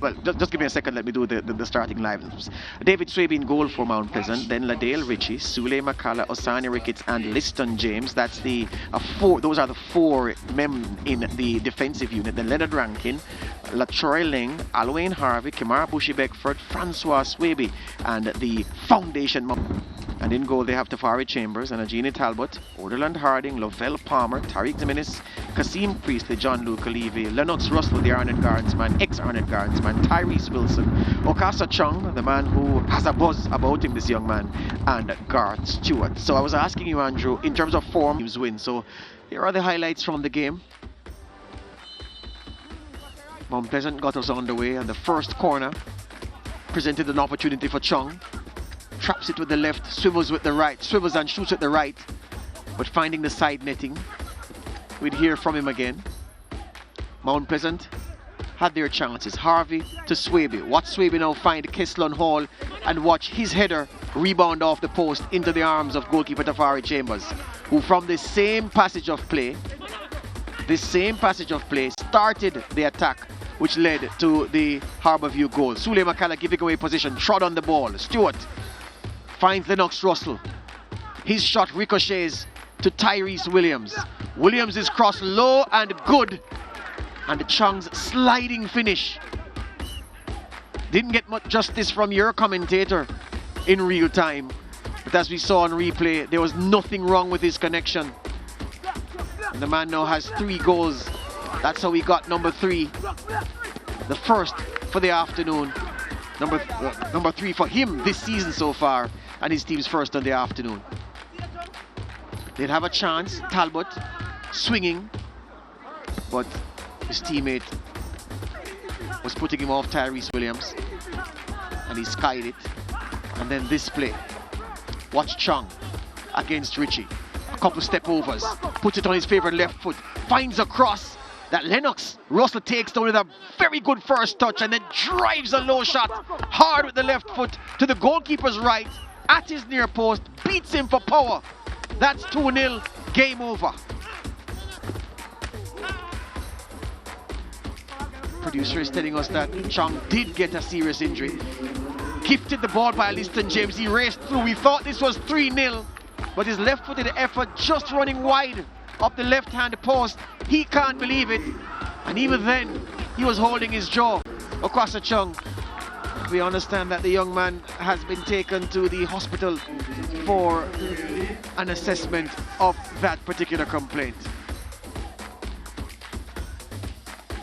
well, just give me a second. Let me do the starting lineups. David Swaby in goal for Mount Pleasant. Then Ladale Ritchie, Sule Makala, Osani Ricketts, and Liston James. That's the four. Those are the four men in the defensive unit. Then Leonard Rankin, Latroy Ling, Alwayne Harvey, Kimara Bushy Beckford, Francois Swaby, and the foundation. And in goal, they have Tafari Chambers and Agini Talbot, Orderland Harding, Lovell Palmer, Tariq Jimenez, Kasim Priestley, John Luke Levy, Lennox Russell, the Arnett Guardsman, ex-Arnett Guardsman, Tyrese Wilson, Okasa Chung, the man who has a buzz about him, this young man, and Garth Stewart. So I was asking you, Andrew, in terms of form, teams win. So here are the highlights from the game. Mount Pleasant got us on the way, and the first corner presented an opportunity for Chung. Traps it with the left, swivels with the right, swivels and shoots with the right, but finding the side netting. We'd hear from him again. Mount Pleasant had their chances. Harvey to Swaby. Watch Swaby now find Keslon Hall and watch his header rebound off the post into the arms of goalkeeper Tafari Chambers, who from this same passage of play started the attack which led to the Harbour View goal. Sule Makala giving away position, trod on the ball. Stewart finds Lennox Russell. His shot ricochets to Tyrese Williams. Williams is crossed low and good. And the Chung's sliding finish. Didn't get much justice from your commentator in real time. But as we saw on replay, there was nothing wrong with his connection. And the man now has 3 goals. That's how he got number 3. The first for the afternoon. Number 3 for him this season so far. And his team's first on the afternoon. They'd have a chance. Talbot swinging. But his teammate was putting him off Tyrese Williams. And he skied it. And then this play. Watch Chung against Ritchie. A couple step overs. Puts it on his favorite left foot. Finds a cross that Lennox Russell takes down with a very good first touch and then drives a low shot hard with the left foot to the goalkeeper's right at his near post. Beats him for power. That's 2-0. Game over. Producer is telling us that Chung did get a serious injury. Gifted the ball by Liston James. He raced through. We thought this was 3-0, but his left-footed effort just running wide up the left-hand post. He can't believe it. And even then, he was holding his jaw across the Chung. We understand that the young man has been taken to the hospital for an assessment of that particular complaint.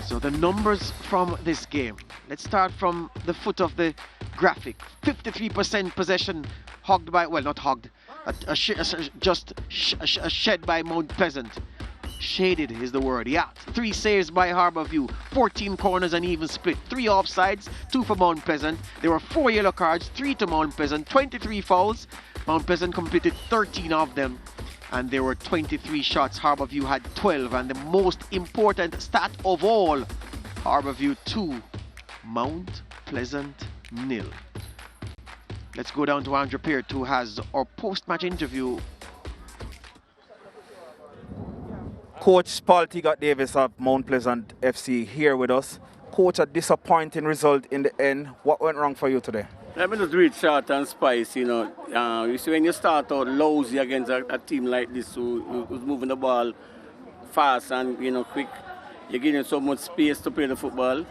So the numbers from this game. Let's start from the foot of the graphic. 53% possession hogged by, well, not hogged, just shed by Mount Pleasant. Shaded is the word, yeah. 3 saves by Harbour View, 14 corners and even split, 3 offsides, 2 for Mount Pleasant. There were 4 yellow cards, 3 to Mount Pleasant, 23 fouls. Mount Pleasant completed 13 of them, and there were 23 shots. Harbour View had 12, and the most important stat of all, Harbour View 2, Mount Pleasant 0. Let's go down to Andrew Peart, who has our post-match interview. Coach Paul T. Davis of Mount Pleasant FC here with us. Coach, a disappointing result in the end. What went wrong for you today? Let me just read short and spice, you know. You see, when you start out lousy against a team like this who's moving the ball fast and, you know, quick, you're giving so much space to play the football.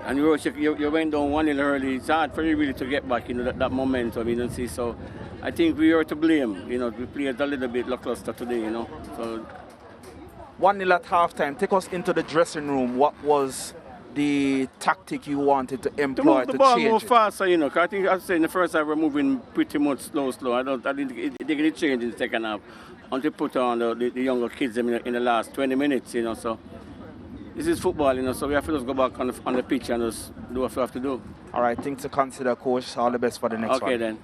And you went down 1-0 early. It's hard for you really to get back, you know, that momentum, you know, see. So I think we are to blame. You know, we played a little bit lackluster today, you know. So 1-0 at halftime. Take us into the dressing room. What was the tactic you wanted to employ to move the ball change more it? faster, you know. 'Cause I think, as I said, in the first half we're moving pretty much slow. I think they get change in the second half until put on the younger kids in the last 20 minutes, you know. So this is football, you know. So we have to just go back on the pitch and just do what we have to do. All right, things to consider, Coach. All the best for the next one. Okay, then.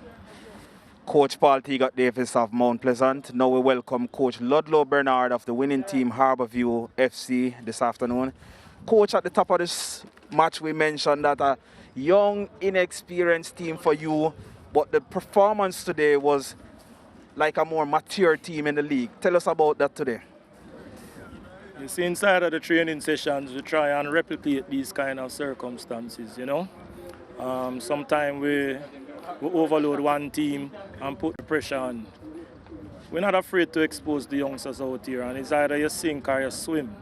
Coach Paul T. Davis of Mount Pleasant. Now we welcome Coach Ludlow Bernard of the winning team Harbour View FC this afternoon. Coach, at the top of this match we mentioned that a young, inexperienced team for you, but the performance today was like a more mature team in the league. Tell us about that today. You see, inside of the training sessions, we try and replicate these kind of circumstances, you know. Sometimes we overload one team and put the pressure on. We're not afraid to expose the youngsters out here, and it's either you sink or you swim,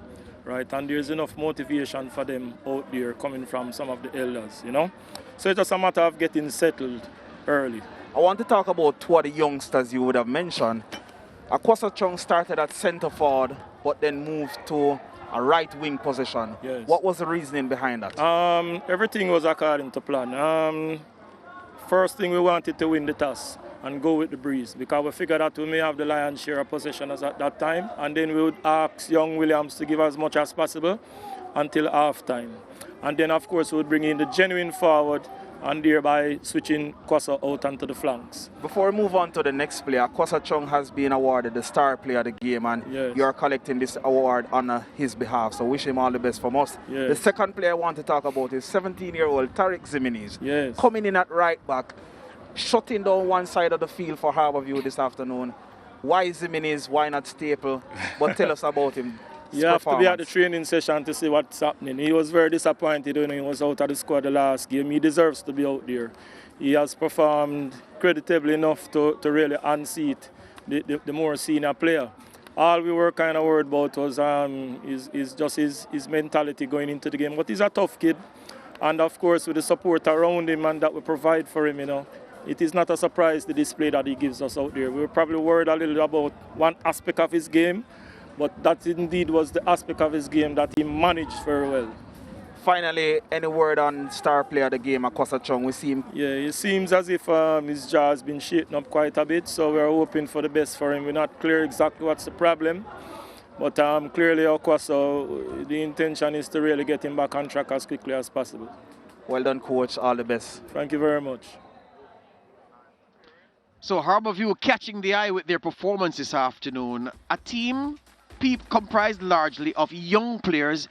right? And there's enough motivation for them out there coming from some of the elders, you know. So it's just a matter of getting settled early. I want to talk about two of the youngsters you would have mentioned. Akwasa Chung started at centre forward, but then moved to a right wing position. Yes. What was the reasoning behind that? Everything was according to plan. First thing, we wanted to win the toss and go with the breeze, because we figured that we may have the lion's share of possession at that time, and then we would ask young Williams to give as much as possible until half time. And then of course we would bring in the genuine forward and thereby switching Kwasa out onto the flanks. Before we move on to the next player, Kwasa Chung has been awarded the star player of the game, and yes, you're collecting this award on his behalf, so wish him all the best from us. Yes. The second player I want to talk about is 17-year-old Tariq Zimenez, yes, coming in at right back, shutting down one side of the field for Harbour View this afternoon. Why Zimenez, why not Staple? But tell us about him. You have to be at the training session to see what's happening. He was very disappointed when he was out of the squad the last game. He deserves to be out there. He has performed creditably enough to really unseat the more senior player. All we were kind of worried about was his mentality going into the game. But he's a tough kid. And of course, with the support around him and that we provide for him, you know, it is not a surprise the display that he gives us out there. We were probably worried a little about one aspect of his game, but that indeed was the aspect of his game that he managed very well. Finally, any word on star player of the game, Akwasa Chung? We see him. Yeah, it seems as if his jaw has been shaken up quite a bit, so we're hoping for the best for him. We're not clear exactly what's the problem, but clearly Akwasa, the intention is to really get him back on track as quickly as possible. Well done, coach. All the best. Thank you very much. So Harbour View catching the eye with their performance this afternoon. A team comprised largely of young players.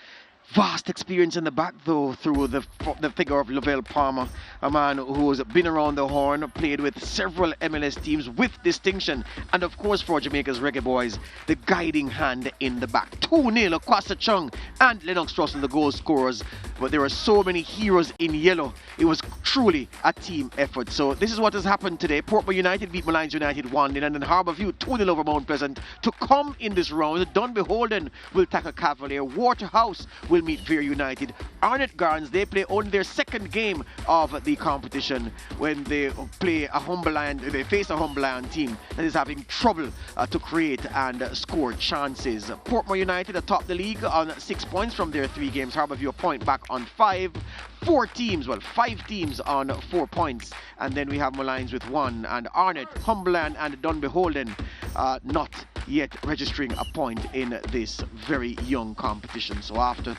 Vast experience in the back, though, through the figure of Lavelle Palmer, a man who's been around the horn, played with several MLS teams with distinction, and of course for Jamaica's Reggae Boys, the guiding hand in the back. 2-0, Akwasa Chung and Lennox Russell, the goal scorers, but there are so many heroes in yellow. It was truly a team effort. So this is what has happened today. Portmore United beat Malines United 1-0, and then Harbour View 2-0 over Mount Pleasant. To come in this round, Dunbeholden will tackle Cavalier. Waterhouse will meet Veer United. Arnett Garns, they play only their second game of the competition when they play a Humberland, they face a Humberland team that is having trouble to create and score chances. Portmore United atop the league on 6 points from their 3 games. Harbour View a point back on 5. 5 teams on 4 points, and then we have Malines with 1, and Arnett, Humberland and Dunbeholden not yet registering a point in this very young competition. So after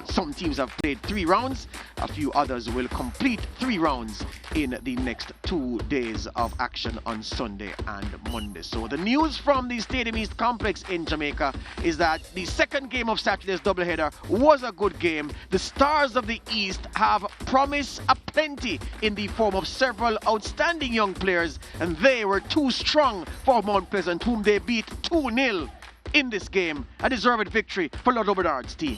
some teams have played 3 rounds, a few others will complete 3 rounds in the next 2 days of action on Sunday and Monday. So the news from the Stadium East complex in Jamaica is that the second game of Saturday's doubleheader was a good game. The Stars of the East have promise aplenty in the form of several outstanding young players, and they were too strong for Mount Pleasant, whom they beat 2-0 in this game. A deserved victory for Ludlow Bernard's team.